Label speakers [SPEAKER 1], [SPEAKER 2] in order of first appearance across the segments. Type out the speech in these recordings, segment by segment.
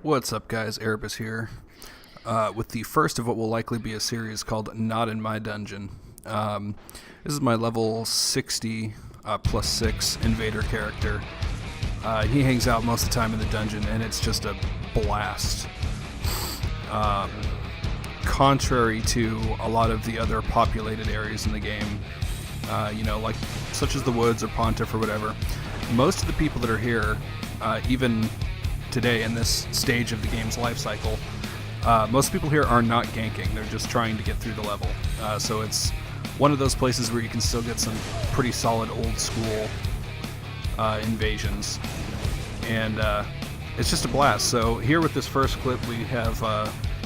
[SPEAKER 1] What's up, guys? Erebus here, with the first of what will likely be a series called Not in My Dungeon. This is my level 60 plus 6 invader character. He hangs out most of the time in the dungeon, and it's just a blast. Contrary to a lot of the other populated areas in the game, like such as the woods or Pontiff or whatever, most of the people that are here, even today in this stage of the game's life cycle, most people here are not ganking. They're just trying to get through the level. So it's one of those places where you can still get some pretty solid old school invasions. And it's just a blast. So here with this first clip, we have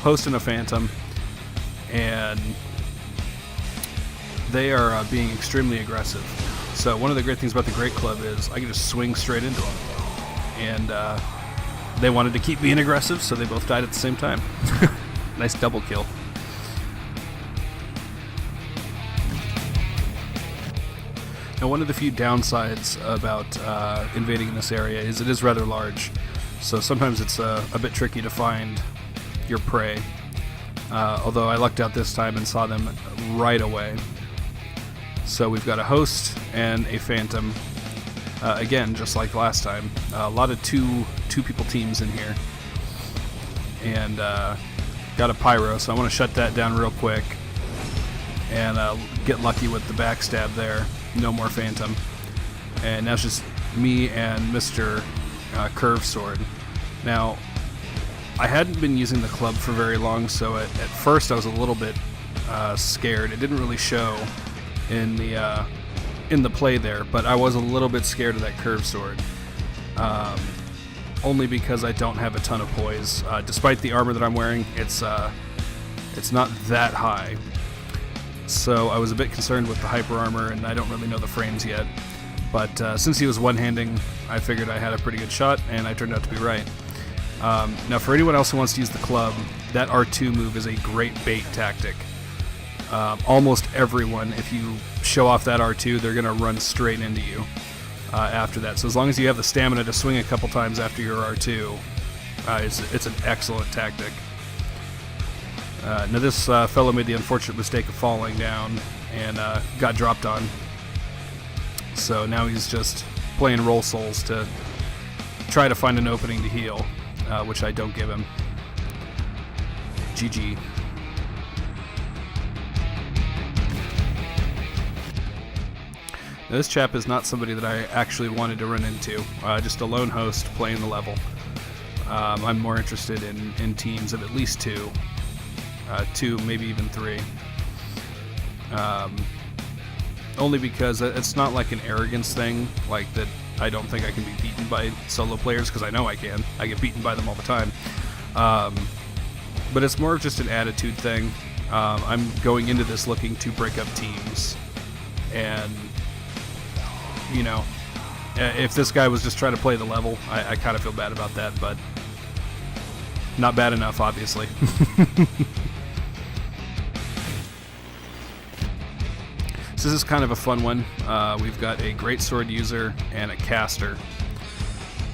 [SPEAKER 1] Host and a Phantom, and they are being extremely aggressive. So one of the great things about the Great Club is I can just swing straight into them. And they wanted to keep being aggressive, so they both died at the same time. Nice double kill. Now, one of the few downsides about invading in this area is it is rather large, so sometimes it's a bit tricky to find your prey. Although I lucked out this time and saw them right away. So we've got a Host and a Phantom. Again, just like last time, a lot of two people teams in here, and got a Pyro, so I want to shut that down real quick and get lucky with the backstab there. No more Phantom, and now it's just me and Mr. Curve Sword. Now, I hadn't been using the club for very long, so at first I was a little bit scared. It didn't really show in the play there, but I was a little bit scared of that Curve Sword. Only because I don't have a ton of poise. Despite the armor that I'm wearing, it's not that high. So I was a bit concerned with the hyper armor, and I don't really know the frames yet. But since he was one-handing, I figured I had a pretty good shot, and I turned out to be right. Now, for anyone else who wants to use the club, that R2 move is a great bait tactic. Almost everyone, if you show off that R2, they're going to run straight into you after that. So as long as you have the stamina to swing a couple times after your R2, it's an excellent tactic. Now this fellow made the unfortunate mistake of falling down and got dropped on. So now he's just playing roll souls to try to find an opening to heal, which I don't give him. GG. Now, this chap is not somebody that I actually wanted to run into. Just a lone host playing the level. I'm more interested in teams of at least two, maybe even three. Only because it's not like an arrogance thing, like that I don't think I can be beaten by solo players, because I know I can. I get beaten by them all the time. But it's more of just an attitude thing. I'm going into this looking to break up teams, and if this guy was just trying to play the level, I kind of feel bad about that, but not bad enough, obviously. So this is kind of a fun one. We've got a great sword user and a caster.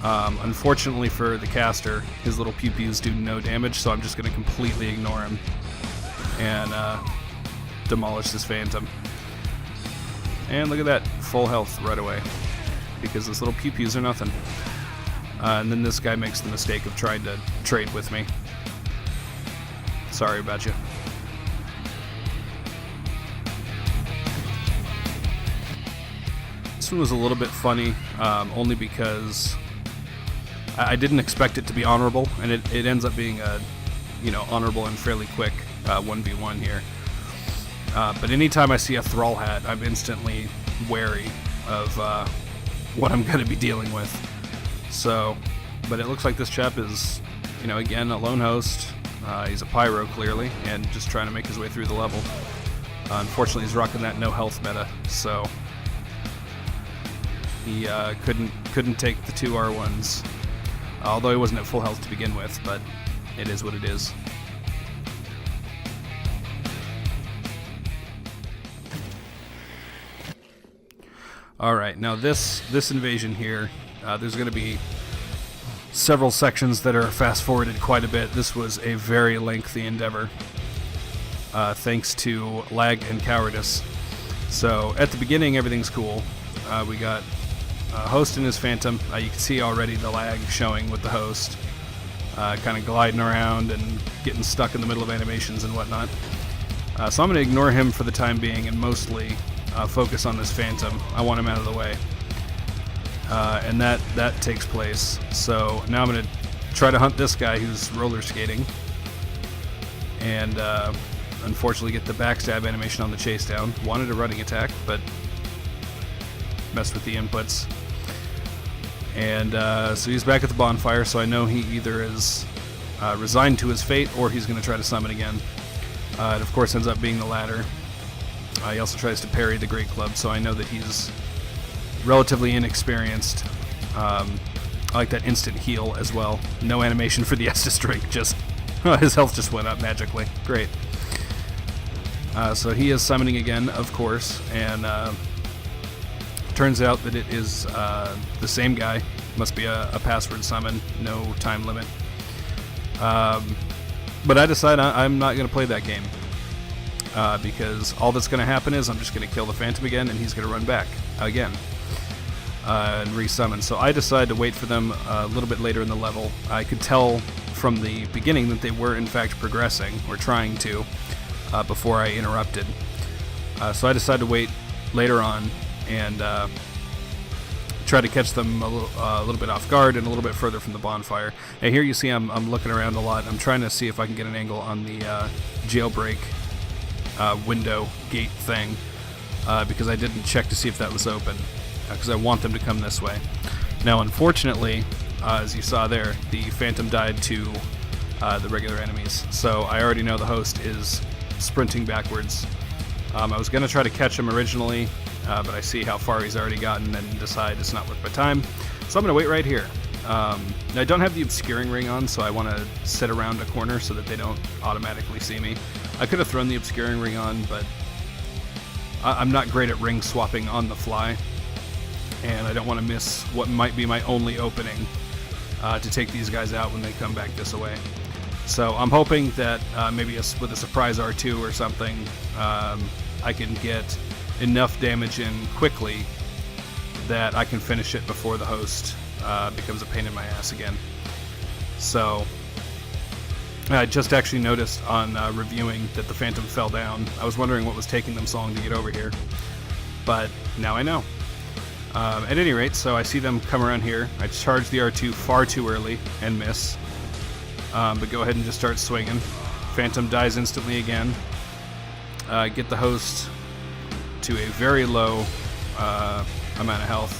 [SPEAKER 1] Unfortunately for the caster, his little pew-pews do no damage, so I'm just going to completely ignore him and demolish this Phantom. And look at that, full health right away, because those little pew-pews are nothing. And then this guy makes the mistake of trying to trade with me. Sorry about you. This one was a little bit funny, only because I didn't expect it to be honorable, and it ends up being a, honorable and fairly quick 1v1 here. But anytime I see a Thrall hat, I'm instantly wary of what I'm going to be dealing with. So, but it looks like this chap is, again, a lone host. He's a Pyro, clearly, and just trying to make his way through the level. Unfortunately, he's rocking that no health meta, so he couldn't take the two R1s. Although he wasn't at full health to begin with, but it is what it is. Alright, now this invasion here, there's going to be several sections that are fast-forwarded quite a bit. This was a very lengthy endeavor, thanks to lag and cowardice. So at the beginning, everything's cool. We got a host and his phantom. You can see already the lag showing with the host, kind of gliding around and getting stuck in the middle of animations and whatnot. So I'm going to ignore him for the time being and mostly focus on this phantom. I want him out of the way. And that takes place. So now I'm going to try to hunt this guy who's roller skating. And unfortunately get the backstab animation on the chase down. Wanted a running attack, but messed with the inputs. And so he's back at the bonfire, so I know he either is resigned to his fate or he's going to try to summon again. It of course ends up being the latter. He also tries to parry the Great Club, so I know that he's relatively inexperienced. I like that instant heal as well. No animation for the Estus drink, just his health just went up magically. Great. So he is summoning again, of course, and turns out that it is the same guy. Must be a password summon, no time limit. But I decide I'm not going to play that game because all that's going to happen is I'm just going to kill the Phantom again, and he's going to run back again and resummon. So I decide to wait for them a little bit later in the level. I could tell from the beginning that they were in fact progressing, or trying to, before I interrupted. So I decided to wait later on and try to catch them a little bit off guard and a little bit further from the bonfire. And here you see I'm looking around a lot. I'm trying to see if I can get an angle on the jailbreak window gate thing because I didn't check to see if that was open because I want them to come this way. Now unfortunately, as you saw there, the Phantom died to the regular enemies, so I already know the host is sprinting backwards. I was going to try to catch him originally, but I see how far he's already gotten and decide it's not worth my time. So I'm going to wait right here. Now I don't have the obscuring ring on, so I want to sit around a corner so that they don't automatically see me. I could have thrown the obscuring ring on, but I'm not great at ring swapping on the fly, and I don't want to miss what might be my only opening to take these guys out when they come back this way. So I'm hoping that maybe with a surprise R2 or something, I can get enough damage in quickly that I can finish it before the host becomes a pain in my ass again. So I just actually noticed on reviewing that the Phantom fell down. I was wondering what was taking them so long to get over here, but now I know. At any rate, so I see them come around here. I charge the R2 far too early and miss, but go ahead and just start swinging. Phantom dies instantly again. Get the host to a very low amount of health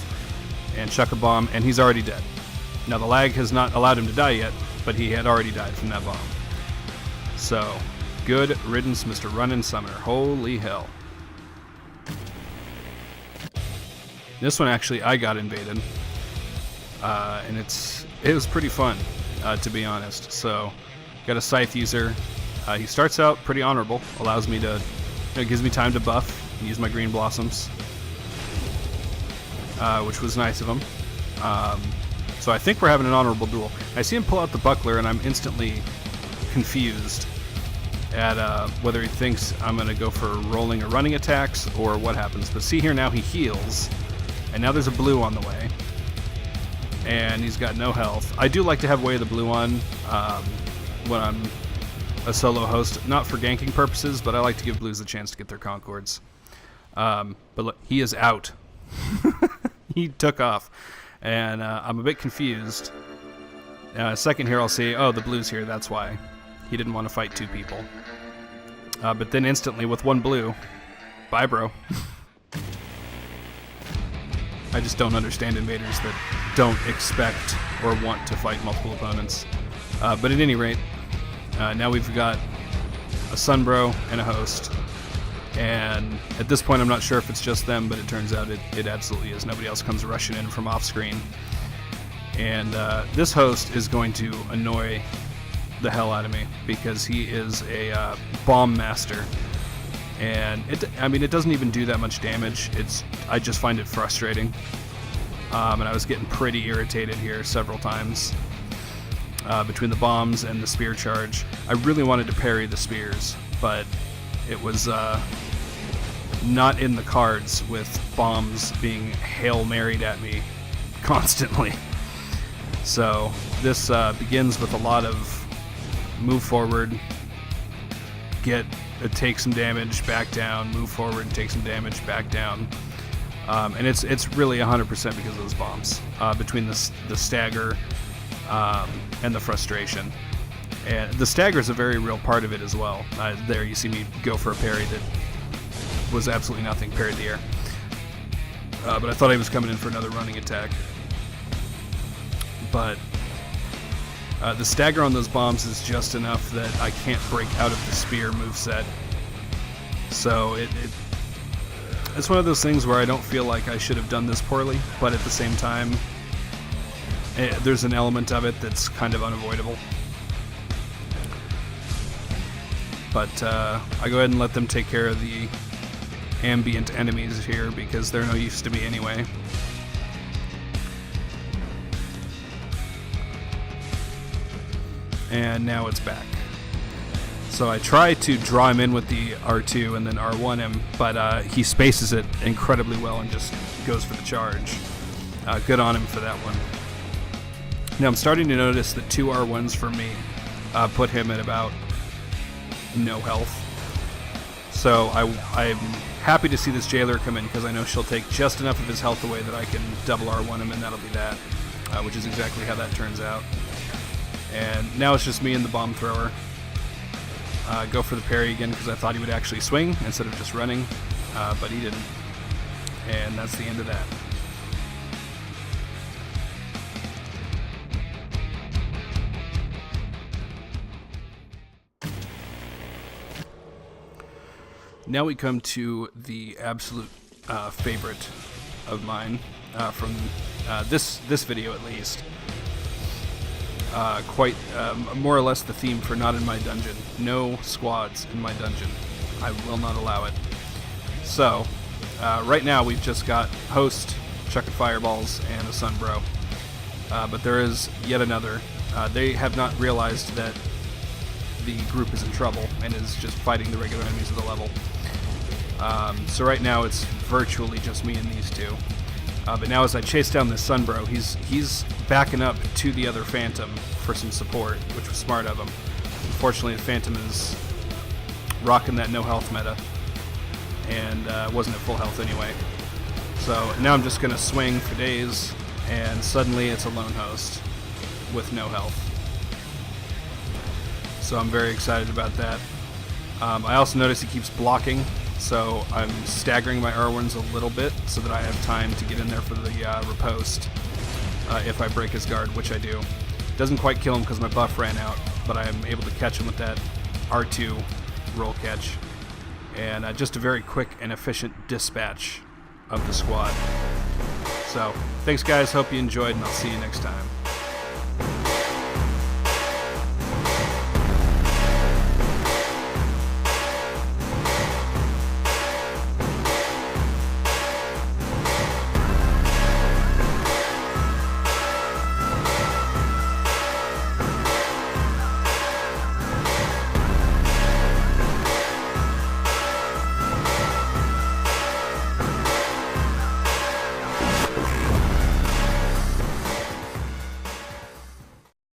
[SPEAKER 1] and chuck a bomb, and he's already dead. Now the lag has not allowed him to die yet, but he had already died from that bomb. So, good riddance, Mr. Run and Summoner. Holy hell. This one actually I got invaded, and it was pretty fun, to be honest. So, got a scythe user. He starts out pretty honorable, allows me to, gives me time to buff and use my green blossoms, which was nice of him. So I think we're having an honorable duel. I see him pull out the buckler, and I'm instantly confused at whether he thinks I'm going to go for rolling or running attacks or what happens. But see here now, he heals, and now there's a blue on the way, and he's got no health. I do like to have Way of the Blue on when I'm a solo host, not for ganking purposes, but I like to give blues a chance to get their concords. But look, he is out. He took off, and I'm a bit confused. Second here I'll see, oh, the blue's here, that's why. He didn't want to fight two people. But then instantly with one blue, bye bro. I just don't understand invaders that don't expect or want to fight multiple opponents. But at any rate, now we've got a Sunbro and a host. And at this point I'm not sure if it's just them, but it turns out it absolutely is. Nobody else comes rushing in from off screen. And this host is going to annoy the hell out of me because he is a bomb master. And it doesn't even do that much damage. I just find it frustrating. And I was getting pretty irritated here several times. between the bombs and the spear charge. I really wanted to parry the spears, but it was not in the cards with bombs being Hail Married at me constantly. So this begins with a lot of move forward, take some damage, back down, move forward, take some damage, back down. And it's really 100% because of those bombs, between the stagger and the frustration. And the stagger is a very real part of it as well. There you see me go for a parry that was absolutely nothing, parried the air. But I thought I was coming in for another running attack. But the stagger on those bombs is just enough that I can't break out of the spear moveset. So it's one of those things where I don't feel like I should have done this poorly, but at the same time, there's an element of it that's kind of unavoidable. But I go ahead and let them take care of the ambient enemies here because they're no use to me anyway. And now it's back. So I try to draw him in with the R2 and then R1 him, but he spaces it incredibly well and just goes for the charge. Good on him for that one. Now I'm starting to notice that 2 R1s for me put him at about no health. So I'm happy to see this jailer come in because I know she'll take just enough of his health away that I can double R1 him, and that'll be that, which is exactly how that turns out. And now it's just me and the bomb thrower. Go for the parry again because I thought he would actually swing instead of just running, but he didn't. And that's the end of that. Now we come to the absolute favorite of mine from this video at least. Quite more or less the theme for not in my dungeon. No squads in my dungeon. I will not allow it. So, right now we've just got Host, chucking fireballs, and a Sunbro. But there is yet another. They have not realized that the group is in trouble and is just fighting the regular enemies of the level. So right now it's virtually just me and these two. But now as I chase down this Sunbro, he's backing up to the other Phantom for some support, which was smart of him. Unfortunately, the Phantom is rocking that no health meta, and wasn't at full health anyway. So now I'm just going to swing for days, and suddenly it's a lone Host with no health. So I'm very excited about that. I also notice he keeps blocking, so I'm staggering my R1s a little bit so that I have time to get in there for the riposte if I break his guard, which I do. Doesn't quite kill him because my buff ran out, but I am able to catch him with that R2 roll catch. And just a very quick and efficient dispatch of the squad. So, thanks guys, hope you enjoyed, and I'll see you next time.